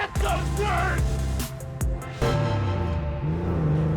Get those nerds!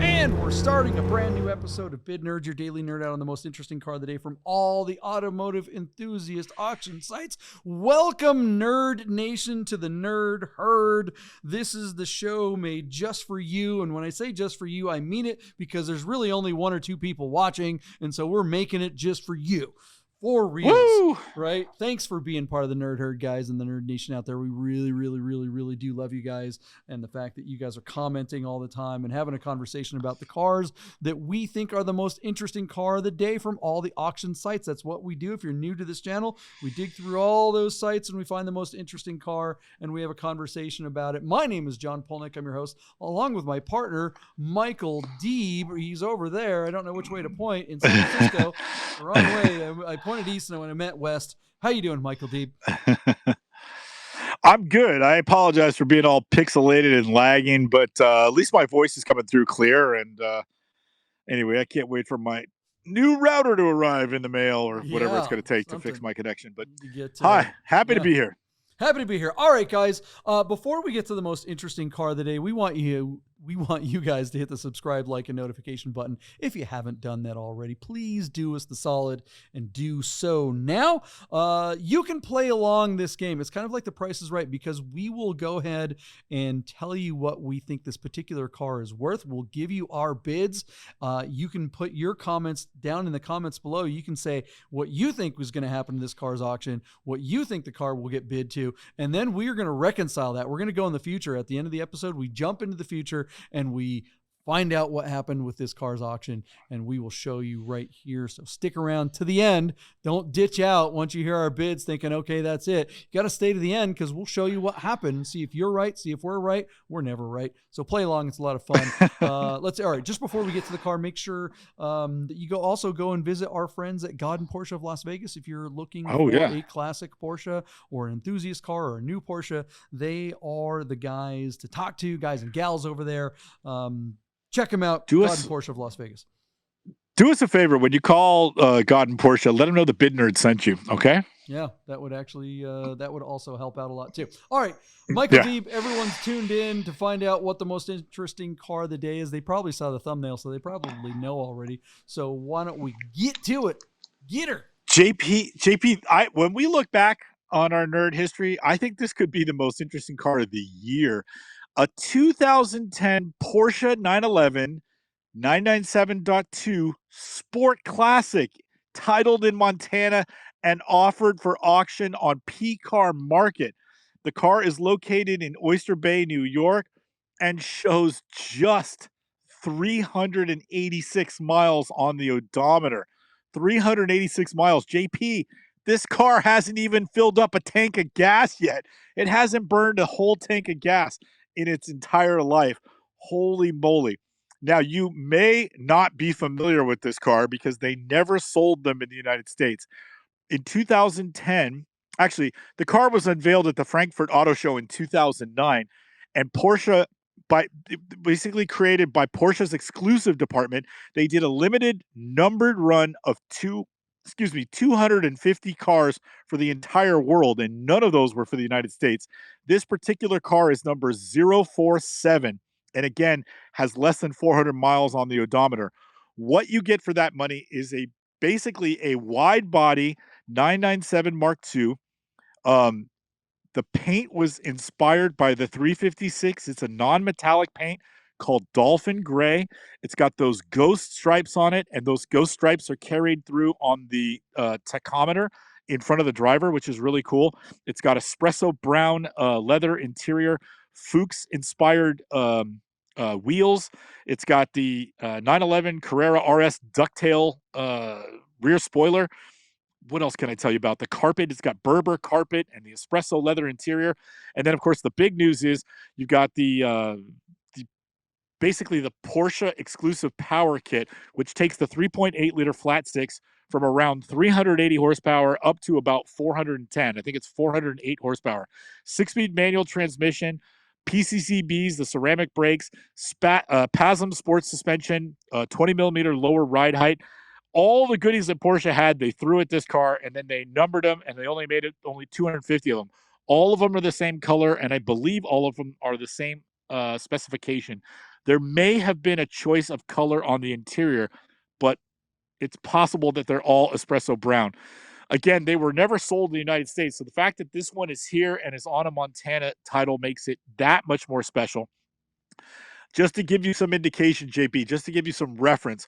And we're starting a brand new episode of Bid Nerds, your daily nerd out on the most interesting car of the day from all the automotive enthusiast auction sites. Welcome, Nerd Nation, to the Nerd Herd. This is the show made just for you. And when I say just for you, I mean it because there's really only one or two people watching. And so we're making it just for you. For reals, Woo! Right? Thanks for being part of the Nerd Herd, guys, and the Nerd Nation out there. We really do love you guys, and the fact that you guys are commenting all the time and having a conversation about the cars that we think are the most interesting car of the day from all the auction sites. That's what we do. If you're new to this channel, we dig through all those sites and we find the most interesting car, and we have a conversation about it. My name is John Polnik. I'm your host, along with my partner, Michael Deeb. He's over there. I don't know which way to point in San Francisco. The wrong way. I pointed east and when I meant west. How you doing, Michael Deeb? I'm good. I apologize for being all pixelated and lagging, but at least my voice is coming through clear. And anyway, I can't wait for my new router to arrive in the mail or whatever it's going to take to fix my connection. But hi, happy to be here. Happy to be here. All right, guys. Before we get to the most interesting car of the day, we want you guys to hit the subscribe, like, and notification button. If you haven't done that already, please do us the solid and do so now. You can play along this game. It's kind of like The Price is Right, because we will go ahead and tell you what we think this particular car is worth. We'll give you our bids. You can put your comments down in the comments below. You can say what you think was going to happen to this car's auction, what you think the car will get bid to, and then we are going to reconcile that. We're going to go in the future. At the end of the episode, we jump into the future and we find out what happened with this car's auction, and we will show you right here. So stick around to the end. Don't ditch out once you hear our bids thinking, okay, that's it. You got to stay to the end because we'll show you what happened. See if you're right. See if we're right. We're never right. So play along. It's a lot of fun. All right. Just before we get to the car, make sure that you go and visit our friends at God and Porsche of Las Vegas. If you're looking for a classic Porsche or an enthusiast car or a new Porsche, they are the guys to talk to, guys and gals over there. Check them out. God and Porsche of Las Vegas. Do us a favor. When you call God and Porsche, let them know the Bid Nerd sent you. Okay? Yeah, that would actually, that would also help out a lot too. All right. Michael Deeb, everyone's tuned in to find out what the most interesting car of the day is. They probably saw the thumbnail, so they probably know already. So why don't we get to it? Get her. JP, when we look back on our nerd history, I think this could be the most interesting car of the year. A 2010 Porsche 911 997.2 Sport Classic, titled in Montana and offered for auction on PCAR Market. The car is located in Oyster Bay, New York, and shows just 386 miles on the odometer. 386 miles. JP, this car hasn't even filled up a tank of gas yet. It hasn't burned a whole tank of gas in its entire life. Holy moly. Now, you may not be familiar with this car because they never sold them in the United States. In 2010, actually, the car was unveiled at the Frankfurt Auto Show in 2009, and Porsche, basically created by Porsche's exclusive department, they did a limited numbered run of 250 cars for the entire world, and none of those were for the United States. This particular car is number 047, and again, has less than 400 miles on the odometer. What you get for that money is basically a wide body 997 Mark II. The paint was inspired by the 356. It's a non-metallic paint called Dolphin Gray. It's got those ghost stripes on it, and those ghost stripes are carried through on the tachometer in front of the driver, which is really cool. It's got espresso brown leather interior, Fuchs-inspired wheels. It's got the 911 Carrera RS ducktail rear spoiler. What else can I tell you about the carpet? It's got Berber carpet and the espresso leather interior. And then, of course, the big news is you've got basically the Porsche exclusive power kit, which takes the 3.8 liter flat six from around 380 horsepower up to about 410. I think it's 408 horsepower. 6-speed manual transmission, PCCBs, the ceramic brakes, PASM sports suspension, 20 millimeter lower ride height. All the goodies that Porsche had, they threw at this car, and then they numbered them, and they only made it 250 of them. All of them are the same color, and I believe all of them are the same specification. There may have been a choice of color on the interior, but it's possible that they're all espresso brown. Again, they were never sold in the United States, so the fact that this one is here and is on a Montana title makes it that much more special. Just to give you some indication, JP, just to give you some reference,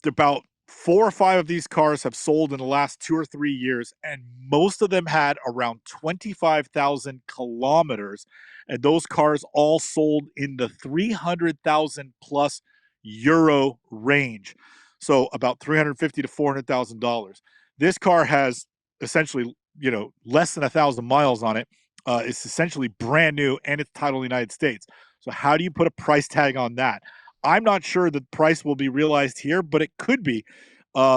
about 4 or 5 of these cars have sold in the last 2 or 3 years, and most of them had around 25,000 kilometers, and those cars all sold in the 300,000 plus euro range. So about 350 to $400,000. This car has essentially, less than 1,000 miles on it. It's essentially brand new, and it's titled United States. So how do you put a price tag on that? I'm not sure the price will be realized here, but it could be,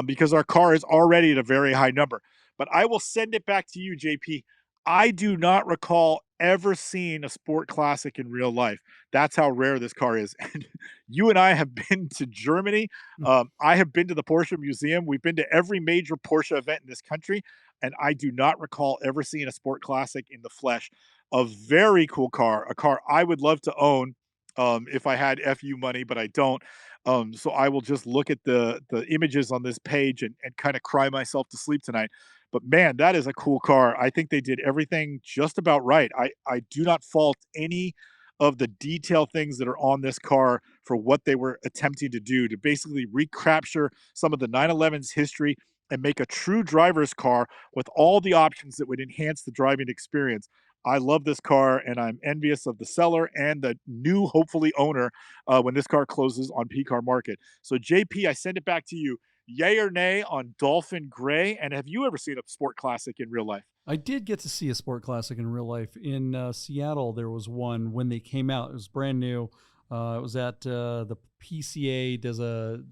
because our car is already at a very high number. But I will send it back to you, JP. I do not recall ever seeing a sport classic in real life. That's how rare this car is. And you and I have been to Germany. I have been to the Porsche Museum. We've been to every major Porsche event in this country, and I do not recall ever seeing a sport classic in the flesh. A very cool car, a car I would love to own, if I had FU money, but I don't. So I will just look at the images on this page and kind of cry myself to sleep tonight. But man, that is a cool car. I think they did everything just about right. I do not fault any of the detail things that are on this car for what they were attempting to do to basically recapture some of the 911's history and make a true driver's car with all the options that would enhance the driving experience. I love this car, and I'm envious of the seller and the new, hopefully, owner when this car closes on PCAR Market. So, JP, I send it back to you. Yay or nay on Dolphin Gray? And have you ever seen a sport classic in real life? I did get to see a sport classic in real life. In Seattle, there was one when they came out. It was brand new. It was at the PCA does an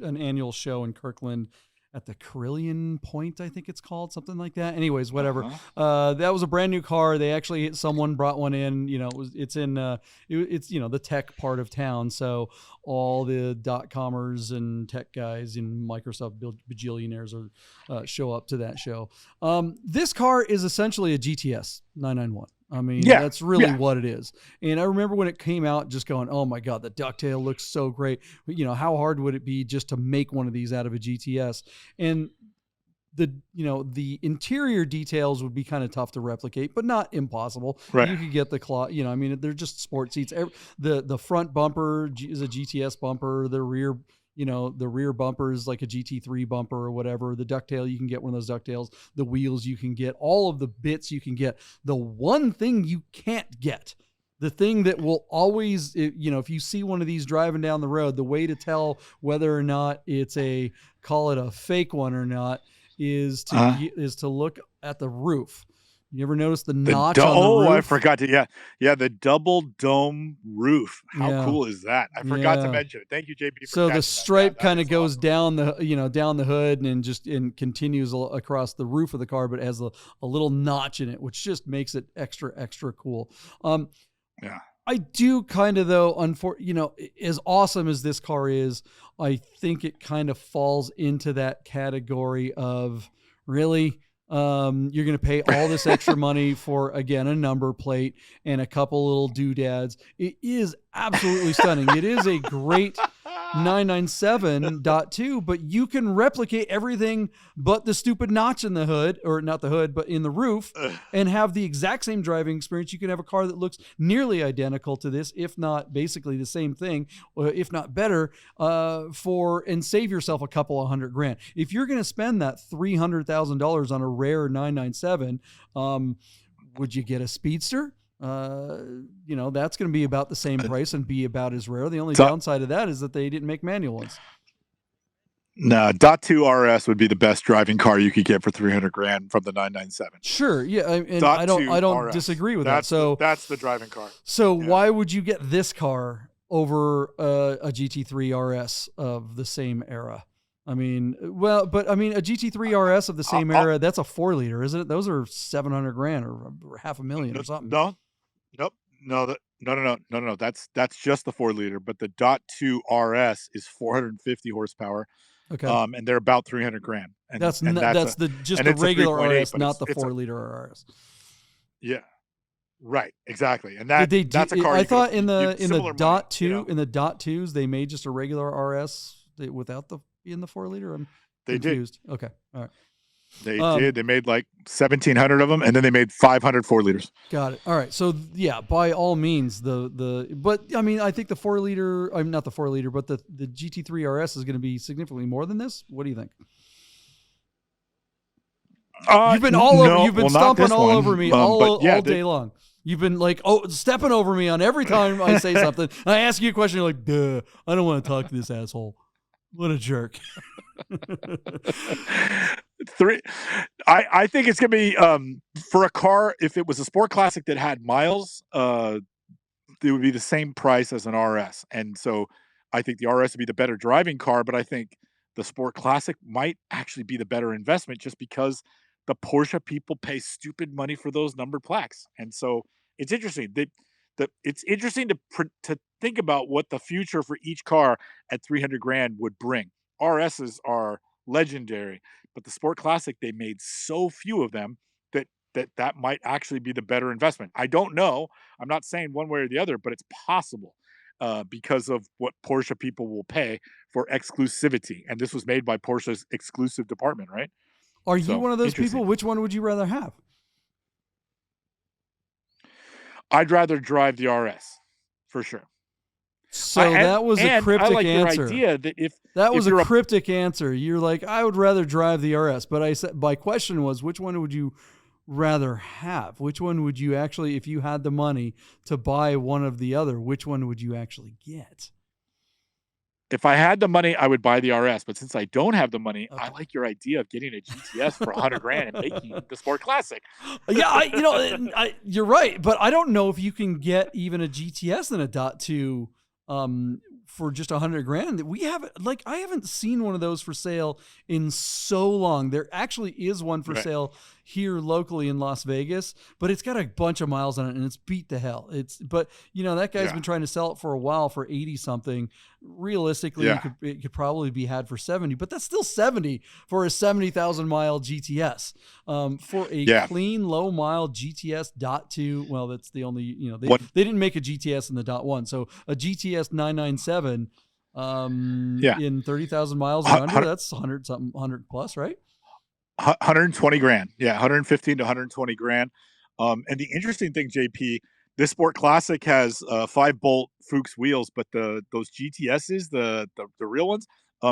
annual show in Kirkland at the Carillion Point, I think it's called, something like that. Anyways, whatever. That was a brand new car. They actually, someone brought one in. It's in it's the tech part of town. So all the .comers and tech guys and Microsoft bajillionaires show up to that show. This car is essentially a GTS 991. I mean, that's really what it is. And I remember when it came out just going, oh my God, the ducktail looks so great. How hard would it be just to make one of these out of a GTS? And the interior details would be kind of tough to replicate, but not impossible. Right. You could get the cloth, they're just sport seats. The front bumper is a GTS bumper. The rear bumper is like a GT3 bumper or whatever. The ducktail, you can get one of those ducktails. The wheels, you can get all of the bits you can get. The one thing you can't get, the thing that will always, if you see one of these driving down the road, the way to tell whether or not it's call it a fake one or not, is to look at the roof. You ever notice the notch on the roof? I forgot to. Yeah, the double dome roof. How cool is that? I forgot to mention it. Thank you, JP. So the stripe kind of goes down down the hood and continues across the roof of the car, but has a little notch in it, which just makes it extra cool. I do kind of though, as awesome as this car is, I think it kind of falls into that category of really. You're going to pay all this extra money for, again, a number plate and a couple little doodads. It is absolutely stunning. It is a great 997.2, but you can replicate everything but the stupid notch in the hood, or not the hood, but in the roof, and have the exact same driving experience. You can have a car that looks nearly identical to this, if not basically the same thing, if not better, and save yourself a couple of $100,000. If you're going to spend that $300,000 on a rare 997, would you get a Speedster? That's going to be about the same price and be about as rare. The only downside of that is that they didn't make manual ones. No, .2 RS would be the best driving car you could get for $300,000 from the 997. Sure, yeah, and I don't disagree with that. So that's the driving car. So why would you get this car over a GT3 RS of the same era? I mean, a GT3 RS of the same era, that's a 4-liter, isn't it? Those are $700,000 or $500,000 or something. No. That's just the 4-liter, but the .2 RS is 450 horsepower. Okay. And they're about 300 grand. And That's that's just and the it's a regular 3.8, RS, but not the it's a 4-liter RS. yeah, right, exactly. And Did they do? that's a car I you could thought in the similar money, dot two in the dot twos they made just a regular RS without the in the 4-liter. I'm They did. confused. Okay, all right. They did. They made like 1,700 of them, and then they made 500 4-liters. Got it. All right. So yeah, by all means, but I mean, I think the 4-liter. I'm not the 4-liter, but the GT3 RS is going to be significantly more than this. What do you think? You've been all over. You've been stomping all over me all day long. You've been like, stepping over me on every time I say something. I ask you a question, you're like, duh, I don't want to talk to this asshole. What a jerk. I think it's gonna be for a car. If it was a sport classic that had miles, it would be the same price as an RS. And so I think the RS would be the better driving car, but I think the sport classic might actually be the better investment just because the Porsche people pay stupid money for those numbered plaques. And so it's interesting. It's interesting to think about what the future for each car at 300 grand would bring. RSs are legendary, but the sport classic, they made so few of them that might actually be the better investment. I don't know. I'm not saying one way or the other, but it's possible because of what Porsche people will pay for exclusivity. And this was made by Porsche's exclusive department, right? Are you one of those people? Which one would you rather have? I'd rather drive the RS for sure. So that was a cryptic answer. Your idea that that was a cryptic answer. You're like, I would rather drive the RS, but I said my question was, which one would you rather have? Which one would you actually, if you had the money to buy one of the other, which one would you actually get? If I had the money, I would buy the RS. But since I don't have the money, I like your idea of getting a GTS for 100 grand and making the sport classic. Yeah, you're right. But I don't know if you can get even a GTS and a .2 for just 100 grand. I haven't seen one of those for sale in so long. There actually is one for sale here locally in Las Vegas, but it's got a bunch of miles on it and it's beat to hell. But that guy's been trying to sell it for a while for 80 something. Realistically, it could probably be had for 70, but that's still 70 for a 70,000 mile GTS. For a clean low mile GTS .2. Well, that's the only, they didn't make a GTS in the .1. So a GTS 997 in 30,000 miles or under, that's 100 plus, right? 120 grand. Yeah. 115 to 120 grand. And the interesting thing, JP, this Sport Classic has 5-bolt Fuchs wheels, but those GTSs, the real ones,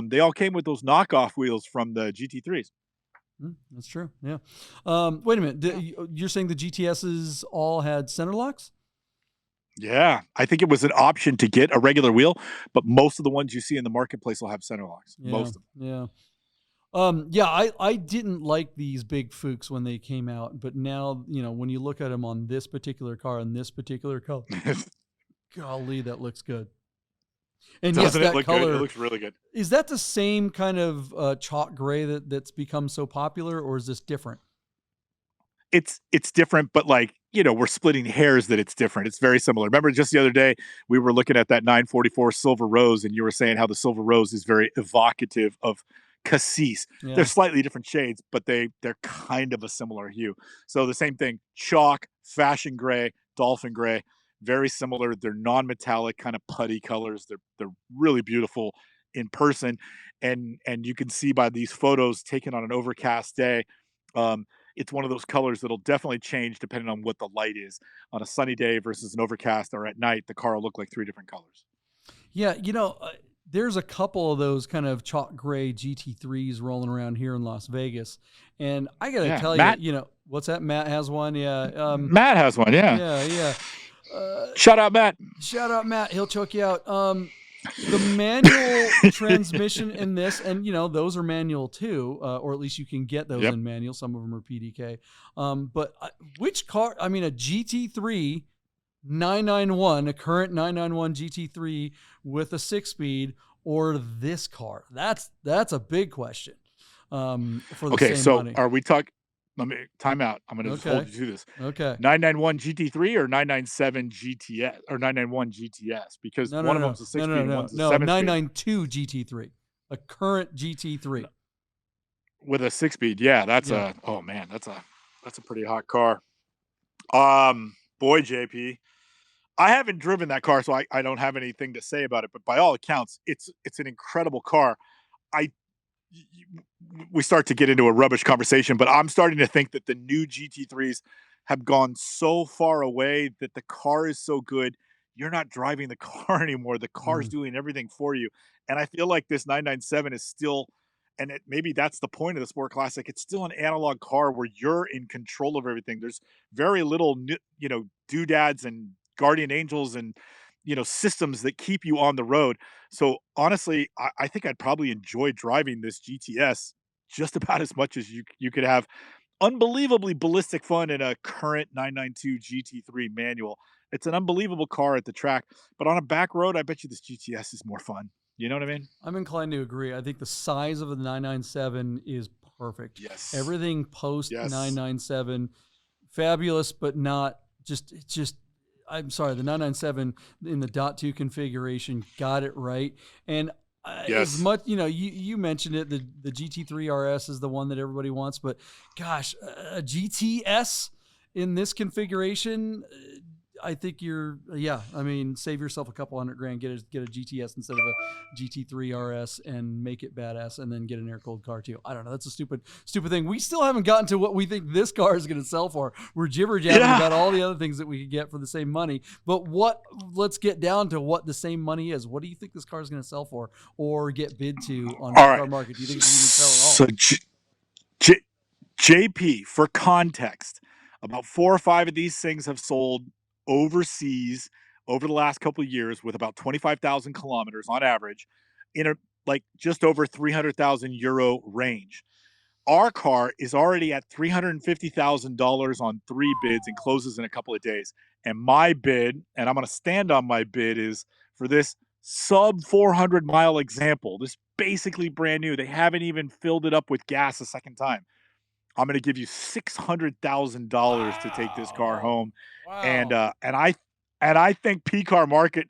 they all came with those knockoff wheels from the GT3s. That's true. Yeah. Wait a minute. You're saying the GTSs all had center locks? Yeah, I think it was an option to get a regular wheel, but most of the ones you see in the marketplace will have center locks. Yeah, most of them. I didn't like these big Fuchs when they came out, but now, when you look at them on this particular car and this particular color, golly, that looks good. And doesn't it look color, good? It looks really good. Is that the same kind of chalk gray that's become so popular, or is this different? It's different, but we're splitting hairs that it's different. It's very similar. Remember just the other day, we were looking at that 944 Silver Rose, and you were saying how the Silver Rose is very evocative of Cassis. Yeah. They're slightly different shades, but they're kind of a similar hue. So the same thing, chalk, fashion gray, dolphin gray, very similar. They're non-metallic, kind of putty colors. They're really beautiful in person. And you can see by these photos taken on an overcast day, it's one of those colors that'll definitely change depending on what the light is. On a sunny day versus an overcast or at night, the car will look like 3 different colors. Yeah, there's a couple of those kind of chalk gray GT3s rolling around here in Las Vegas. And I got to tell Matt, you, what's that? Matt has one. Yeah. Matt has one. Yeah. Yeah. Shout out, Matt. He'll choke you out. The manual transmission in this, and those are manual too, or at least you can get those in manual. Some of them are PDK. But which car? I mean, a GT3 991, a current 991 GT3 with a 6-speed, or this car? That's a big question. For the same money. Are we talking? Let me time out. I'm going to hold you to this. Okay. 991 GT3 or 997 GTS or 991 GTS? Because one of them's a 6-speed and one's a 7-speed. No, 992 GT3. A current GT3 with a 6-speed. Yeah, that's Yeah. oh man, that's a pretty hot car. Boy, JP, I haven't driven that car, so I don't have anything to say about it. But by all accounts, it's an incredible car. I we start to get into a rubbish conversation, but I'm starting to think that the new GT3s have gone so far away that the car is so good, you're not driving the car anymore. The car's Mm. doing everything for you. And I feel like this 997 is still, and maybe that's the point of the Sport Classic. It's still an analog car where you're in control of everything. There's very little, doodads and guardian angels and systems that keep you on the road. So honestly, I think I'd probably enjoy driving this GTS just about as much as you could have unbelievably ballistic fun in a current 992 GT3 manual. It's an unbelievable car at the track, but on a back road, I bet you this GTS is more fun. You know what I mean? I'm inclined to agree. I think the size of the 997 is perfect. Yes. Everything post Yes. 997, fabulous, but not just. I'm sorry, the 997 in the .2 configuration got it right. And as much, you mentioned it, the GT3 RS is the one that everybody wants, but gosh, a GTS in this configuration, I think save yourself a couple $100,000, get a GTS instead of a GT3 RS and make it badass, and then get an air-cooled car too. I don't know. That's a stupid thing. We still haven't gotten to what we think this car is going to sell for. We're jibber-jabbing about all the other things that we could get for the same money. But let's get down to what the same money is. What do you think this car is going to sell for or get bid to on PCAR Market? Do you think it's going to sell at all? So JP, for context, about 4 or 5 of these things have sold overseas over the last couple of years with about 25,000 kilometers on average in just over 300,000 euro range. Our car is already at $350,000 on 3 bids and closes in a couple of days. And my bid, and I'm going to stand on my bid, is for this sub 400 mile example, this basically brand new. They haven't even filled it up with gas a second time. I'm going to give you $600,000 to take this car home. Wow. And I think PCAR Market,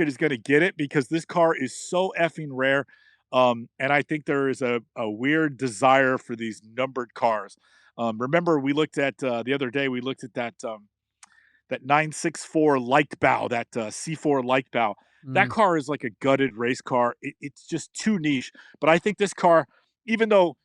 is going to get it because this car is so effing rare. And I think there is a weird desire for these numbered cars. Remember, we looked at the other day. We looked at that 964 Leichtbau, that C4 Leichtbau. That car is like a gutted race car. It's just too niche. But I think this car, even though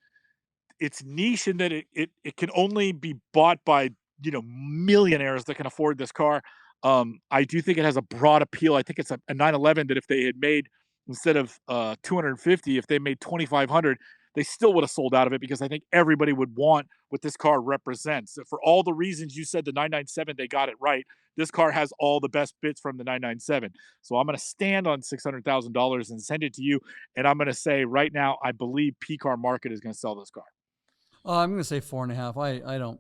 it's niche in that it can only be bought by millionaires that can afford this car. I do think it has a broad appeal. I think it's a 911 that if they had made, instead of 250, if they made 2,500, they still would have sold out of it because I think everybody would want what this car represents. For all the reasons you said the 997, they got it right. This car has all the best bits from the 997. So I'm going to stand on $600,000 and send it to you. And I'm going to say right now, I believe PCAR Market is going to sell this car. I'm going to say 4.5.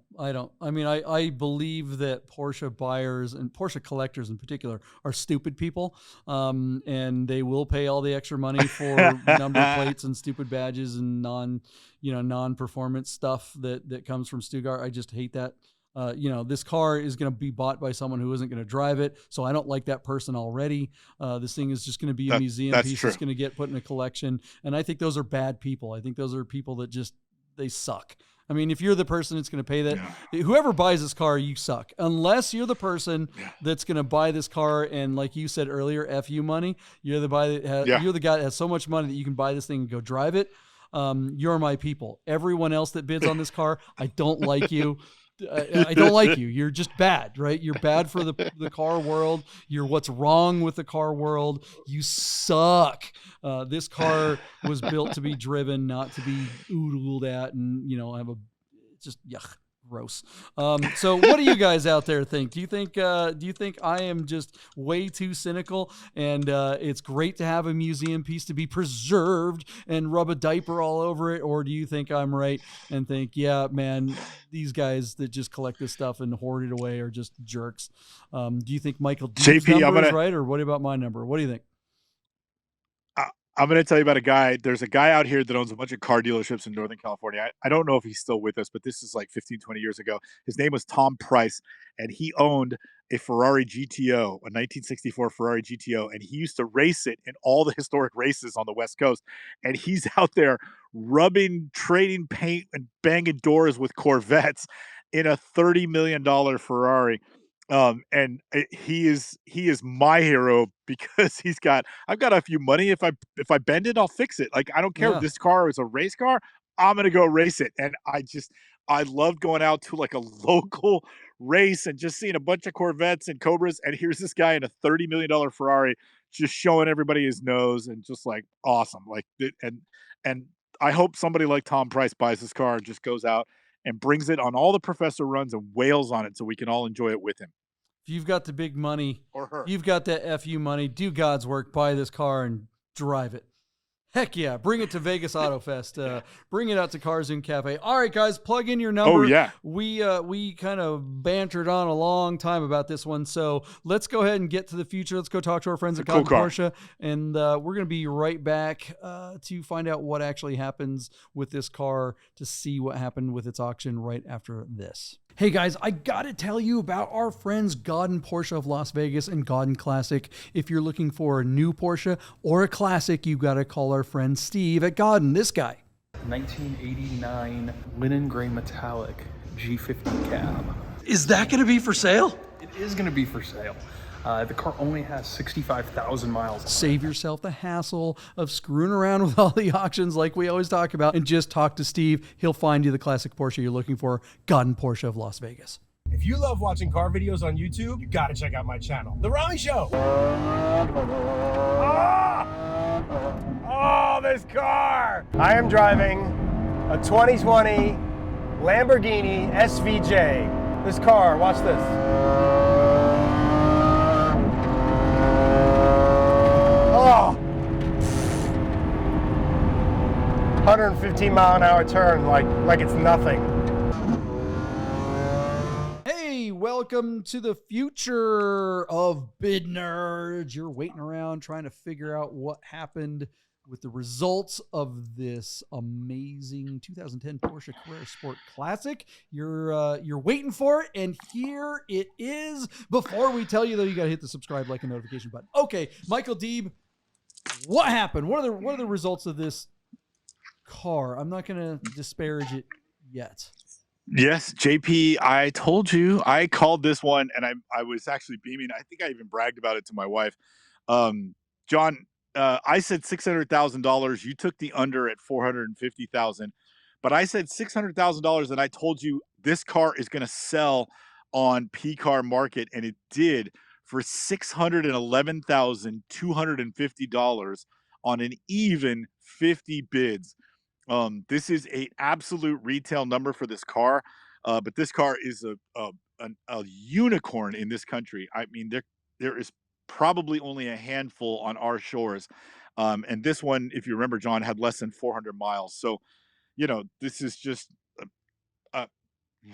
I believe that Porsche buyers and Porsche collectors in particular are stupid people. And they will pay all the extra money for number plates and stupid badges and non-performance stuff that comes from Stuttgart. I just hate that. This car is going to be bought by someone who isn't going to drive it. So I don't like that person already. This thing is just going to be a museum piece that's going to get put in a collection. And I think those are bad people. I think those are people that they suck. I mean, if you're the person that's going to pay that, whoever buys this car, you suck. Unless you're the person that's going to buy this car and, like you said earlier, F you money. You're the guy that has so much money that you can buy this thing and go drive it. You're my people. Everyone else that bids on this car, I don't like you. I don't like you. You're just bad, right? You're bad for the car world. You're what's wrong with the car world. You suck. This car was built to be driven, not to be oodled at and, have just yuck. Gross. So what do you guys out there think? Do you think I am just way too cynical and it's great to have a museum piece to be preserved and rub a diaper all over it? Or do you think I'm right and think, yeah, man, these guys that just collect this stuff and hoard it away are just jerks? Do you think Michael Deeb's number is right, or what about my number? What do you think? I'm going to tell you about a guy. There's a guy out here that owns a bunch of car dealerships in Northern California. I don't know if he's still with us, but this is like 15, 20 years ago. His name was Tom Price, and he owned a Ferrari GTO, a 1964 Ferrari GTO, and he used to race it in all the historic races on the West Coast. And he's out there rubbing, trading paint, and banging doors with Corvettes in a $30 million Ferrari. He is my hero because I've got a few money. If I bend it, I'll fix it. Like, I don't care if Yeah. this car is a race car, I'm gonna go race it. And I love going out to like a local race and just seeing a bunch of Corvettes and Cobras. And here's this guy in a $30 million Ferrari just showing everybody his nose and just like awesome. And I hope somebody like Tom Price buys this car and just goes out and brings it on all the professor runs and wails on it so we can all enjoy it with him. If you've got the big money, Or her. you've got that FU money, do God's work, buy this car and drive it. Heck yeah, bring it to Vegas Auto Fest. Bring it out to Carzoon Cafe. All right, guys, plug in your number. Oh, yeah. We kind of bantered on a long time about this one, so let's go ahead and get to the future. Let's go talk to our friends at Cool Cotton car. Porsche, and we're going to be right back to find out what actually happens with this car, to see what happened with its auction right after this. Hey guys, I gotta tell you about our friends Godden Porsche of Las Vegas and Godden Classic. If you're looking for a new Porsche or a classic, you gotta call our friend Steve at Godden. This guy. 1989 linen gray metallic G50 cab. Is that gonna be for sale? It is going to be for sale. The car only has 65,000 miles on it. Save yourself the hassle of screwing around with all the auctions like we always talk about, and just talk to Steve. He'll find you the classic Porsche you're looking for. Godden Porsche of Las Vegas. If you love watching car videos on YouTube, you gotta check out my channel, The Rami Show. Oh, this car! I am driving a 2020 Lamborghini SVJ. This car, watch this. Oh! 115 mile an hour turn like it's nothing. Hey, welcome to the future of Bid Nerds. You're waiting around trying to figure out what happened with the results of this amazing 2010 Porsche Carrera Sport Classic. You're waiting for it, and here it is. Before we tell you, though, you got to hit the subscribe, like, and notification button. Okay, Michael Deeb, what happened? What are the results of this car? I'm not going to disparage it yet. Yes, JP, I told you, I called this one, and I was actually beaming. I think I even bragged about it to my wife. John, I said $600,000. You took the under at $450,000, but I said $600,000, and I told you this car is going to sell on PCAR Market, and it did for $611,250 on an even 50 bids. This is an absolute retail number for this car, but this car is a unicorn in this country. I mean, there is probably only a handful on our shores, and this one, if you remember, John, had less than 400 miles. So, this is just a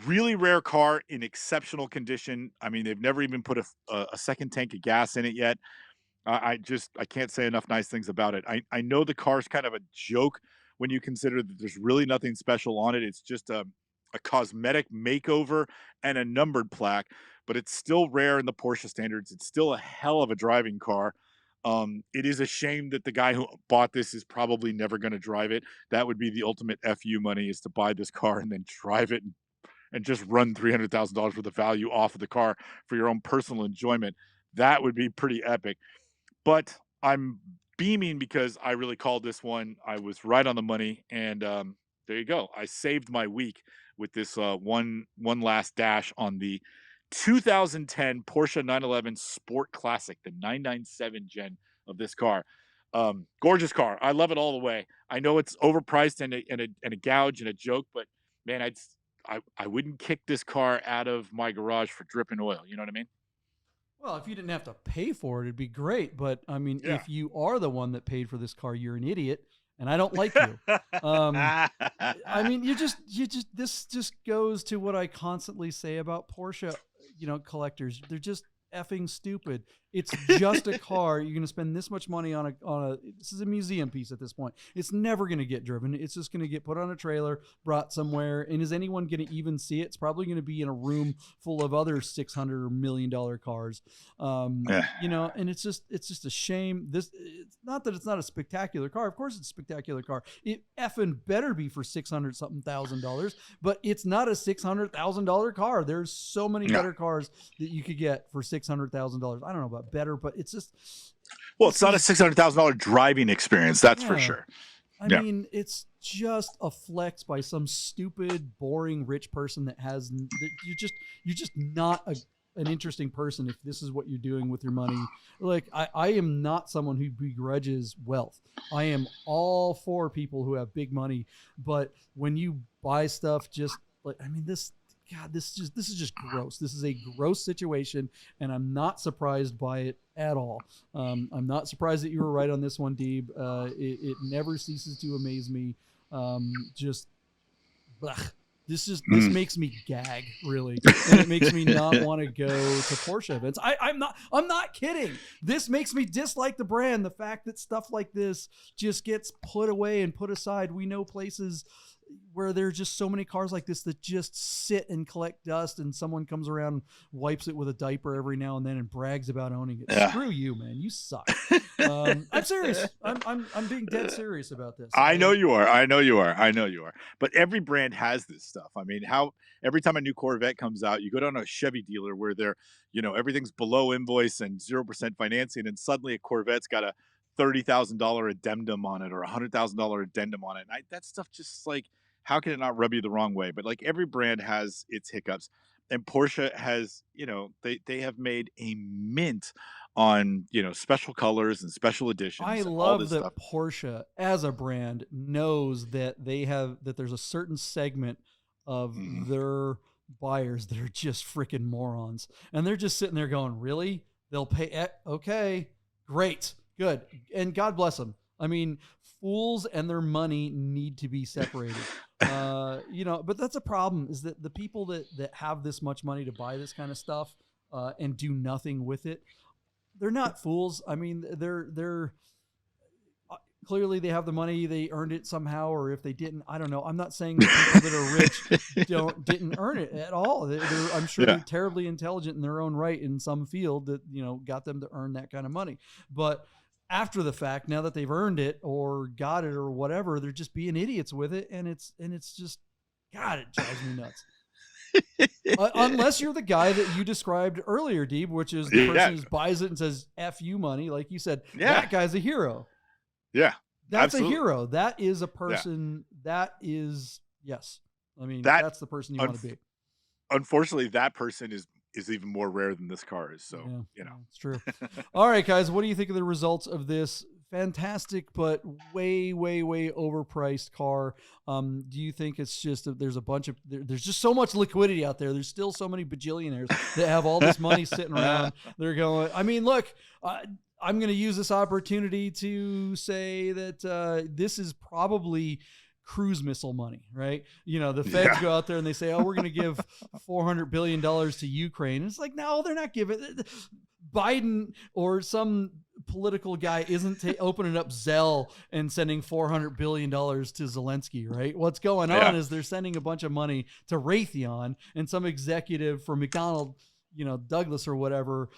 really rare car in exceptional condition. I mean, they've never even put a second tank of gas in it yet. I can't say enough nice things about it. I know the car's kind of a joke when you consider that there's really nothing special on it. It's just a cosmetic makeover and a numbered plaque, but it's still rare in the Porsche standards. It's still a hell of a driving car. It is a shame that the guy who bought this is probably never going to drive it. That would be the ultimate FU money, is to buy this car and then drive it and just run $300,000 worth of value off of the car for your own personal enjoyment. That would be pretty epic. But I'm beaming because I really called this one. I was right on the money, and there you go. I saved my week with this one last dash on the 2010 Porsche 911 Sport Classic, the 997 gen of this car. Gorgeous car. I love it all the way. I know it's overpriced and a gouge and a joke, but man, I wouldn't kick this car out of my garage for dripping oil. You know what I mean? Well, if you didn't have to pay for it, it'd be great. But I mean, Yeah. if you are the one that paid for this car, you're an idiot, and I don't like you. I mean, this just goes to what I constantly say about Porsche, collectors. They're just effing stupid. It's just a car. You're going to spend this much money on a. This is a museum piece at this point. It's never going to get driven. It's just going to get put on a trailer, brought somewhere. And is anyone going to even see it? It's probably going to be in a room full of other $600 or $1 million cars. You know, and it's just a shame. It's not that it's not a spectacular car. Of course, it's a spectacular car. It effing better be for $600-something thousand, but it's not a $600,000 car. There's so many better cars that you could get for $600,000. I don't know about better, but it's just. Well, it's not a $600,000 driving experience. That's for sure. I mean, it's just a flex by some stupid, boring, rich person that has. You're just not an interesting person if this is what you're doing with your money. Like, I am not someone who begrudges wealth. I am all for people who have big money, but when you buy stuff, just like, I mean, this is just gross. This is a gross situation, and I'm not surprised by it at all. I'm not surprised that you were right on this one, Deeb. It never ceases to amaze me. Just, blech. This makes me gag, really, and it makes me not want to go to Porsche events. I'm not kidding. This makes me dislike the brand. The fact that stuff like this just gets put away and put aside. We know places where there's just so many cars like this that just sit and collect dust, and someone comes around and wipes it with a diaper every now and then and brags about owning it. Yeah. Screw you, man. You suck. I'm serious. I'm being dead serious about this. I know you are. But every brand has this stuff. I mean, every time a new Corvette comes out, you go down to a Chevy dealer where they're, you know, everything's below invoice and 0% financing, and suddenly a Corvette's got a $30,000 addendum on it or $100,000 addendum on it. And that stuff just, like, how can it not rub you the wrong way? But like, every brand has its hiccups, and Porsche has, you know, they have made a mint on, you know, special colors and special editions. I love that Porsche as a brand knows that there's a certain segment of their buyers that are just freaking morons, and they're just sitting there going, really? They'll pay? Okay, great. Good. And God bless them. I mean, fools and their money need to be separated. You know, but that's a problem, is that the people that have this much money to buy this kind of stuff and do nothing with it, they're not fools. I mean, they're clearly they have the money, they earned it somehow, or if they didn't, I don't know. I'm not saying that people that are rich didn't earn it at all. I'm sure they're terribly intelligent in their own right in some field that, you know, got them to earn that kind of money. But after the fact, now that they've earned it or got it or whatever, they're just being idiots with it, and it's just, God, it drives me nuts. Unless you're the guy that you described earlier, Deeb, which is the person who buys it and says "F you money," like you said. That guy's a hero. Yeah, that's absolutely a hero. That is a person. That is, yes. I mean, that's the person you want to be. Unfortunately, that person is even more rare than this car is. So, you know, it's true. All right, guys, what do you think of the results of this fantastic but way, way, way overpriced car? Do you think it's just there's just so much liquidity out there? There's still so many bajillionaires that have all this money sitting around. They're going, I mean, look, I'm going to use this opportunity to say that this is probably cruise missile money, right? You know, the feds go out there and they say, oh, we're going to give $400 billion to Ukraine. And it's like, no, they're not giving. Biden or some political guy isn't opening up Zelle and sending $400 billion to Zelensky, right? What's going on is they're sending a bunch of money to Raytheon, and some executive from McDonald, you know, Douglas or whatever,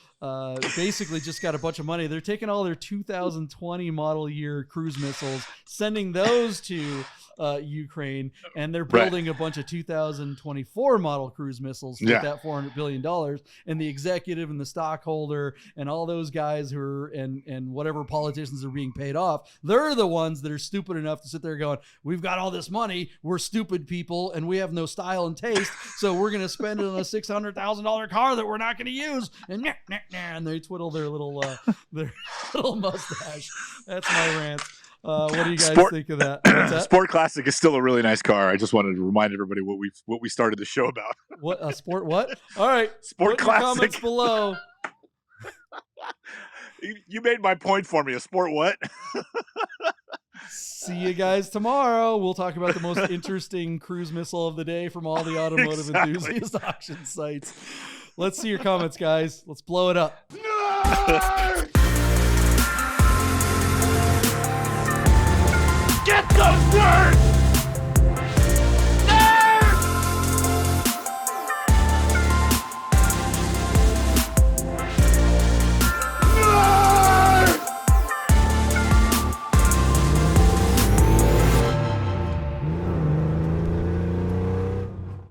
basically just got a bunch of money. They're taking all their 2020 model year cruise missiles, sending those to Ukraine, and they're building a bunch of 2024 model cruise missiles with that $400 billion. And the executive and the stockholder and all those guys who are, and whatever politicians are being paid off, they're the ones that are stupid enough to sit there going, we've got all this money, we're stupid people, and we have no style and taste, so we're going to spend it on a $600,000 car that we're not going to use. And they twiddle their little mustache. That's my rant. What do you guys think of that? What's that? Sport Classic is still a really nice car. I just wanted to remind everybody what we started the show about. What a sport? What? All right, Sport Classic. Comments below. You made my point for me. A sport what? See you guys tomorrow. We'll talk about the most interesting cruise missile of the day from all the automotive enthusiast auction sites. Let's see your comments, guys. Let's blow it up. No! Get those words!